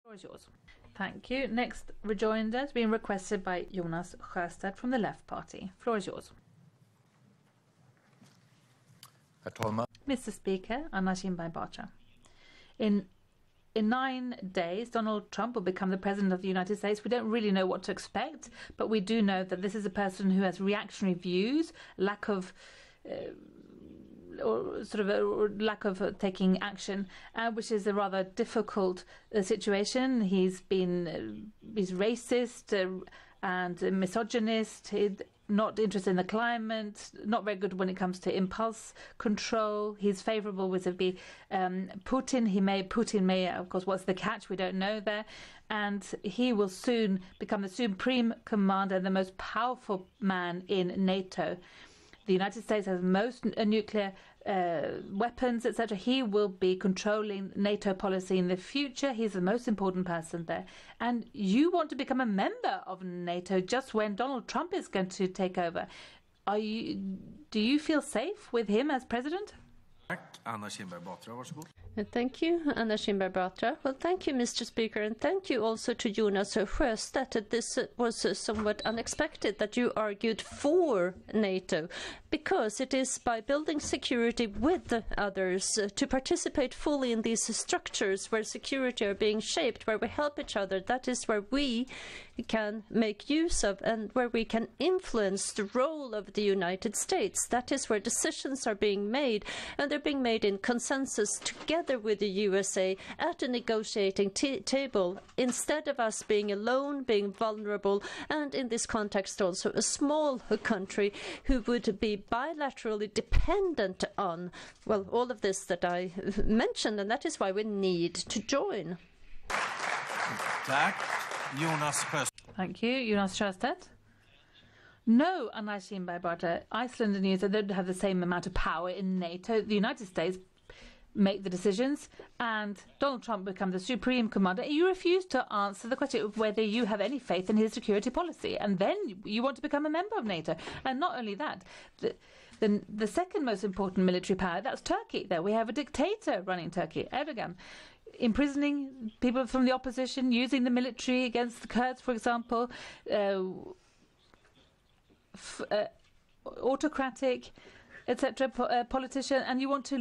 The floor is yours. Thank you. Next rejoinder has been requested by Jonas Sjöstedt from the Left Party. Floor is yours. Herr talman. Mr. Speaker, Anna Kinberg Batra. In 9 days, Donald Trump will become the President of the United States. We don't really know what to expect, but we do know that this is a person who has reactionary views, lack of taking action, which is a rather difficult situation. He's racist and misogynist. Not interested in the climate, not very good when it comes to impulse control. He's favourable vis-a-vis Putin. Putin may, of course, what's the catch? We don't know there. And he will soon become the supreme commander, the most powerful man in NATO. The United States has most nuclear weapons, etc. He will be controlling NATO policy in the future. He's the most important person there. And you want to become a member of NATO just when Donald Trump is going to take over. Do you feel safe with him as president? Anna Kinberg Batra, varsågod. Thank you, Anna Kinberg Batra. Well, thank you, Mr. Speaker, and thank you also to Jonas Sjöstedt. This was somewhat unexpected that you argued for NATO, because it is by building security with others to participate fully in these structures where security are being shaped, where we help each other. That is where we can make use of and where we can influence the role of the United States. That is where decisions are being made, and they're being made in consensus together with the USA at a negotiating table, instead of us being alone, being vulnerable, and in this context also a small country who would be bilaterally dependent on, well, all of this that I mentioned, and that is why we need to join. Thank you, Jonas Sjöstedt. No, Anna Kinberg Batra, Iceland and New Zealand don't have the same amount of power in NATO. The United States make the decisions, and Donald Trump become the supreme commander. You refuse to answer the question of whether you have any faith in his security policy, and then you want to become a member of NATO. And not only that, the second most important military power, that's Turkey. There we have a dictator running Turkey, Erdogan, imprisoning people from the opposition, using the military against the Kurds, for example, autocratic, etc. Politician, and you want to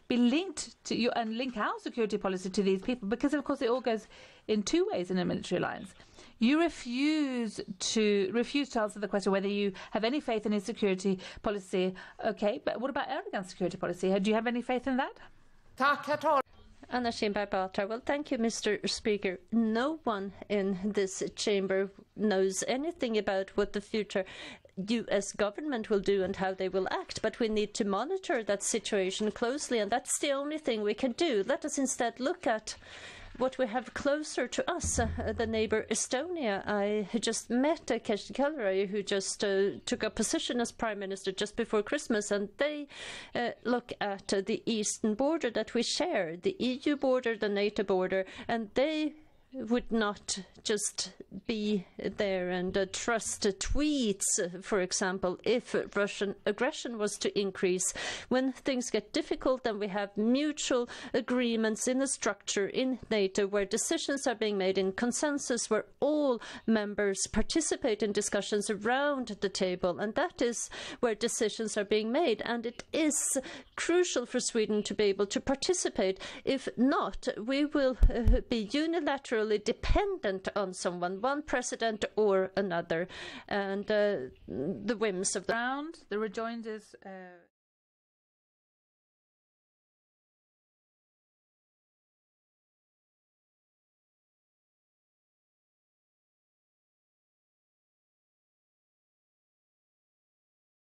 be linked to you and link our security policy to these people, because of course it all goes in two ways in a military alliance. You refuse to answer the question whether you have any faith in his security policy. Okay, but what about Erdogan's security policy? Do you have any faith in that? Anna Kinberg Batra. Well, thank you, Mr. Speaker. No one in this chamber knows anything about what the future US government will do and how they will act, but we need to monitor that situation closely, and that's the only thing we can do. Let us instead look at what we have closer to us, the neighbour Estonia. I just met Kersti Kaljulaid, who just took a position as Prime Minister just before Christmas, and they look at the eastern border that we share, the EU border, the NATO border, and they would not just be there and trust tweets, for example, if Russian aggression was to increase. When things get difficult, then we have mutual agreements in a structure in NATO where decisions are being made in consensus, where all members participate in discussions around the table, and that is where decisions are being made, and it is crucial for Sweden to be able to participate. If not, we will be unilaterally dependent on someone, one president or another, and the whims of the round. The rejoinders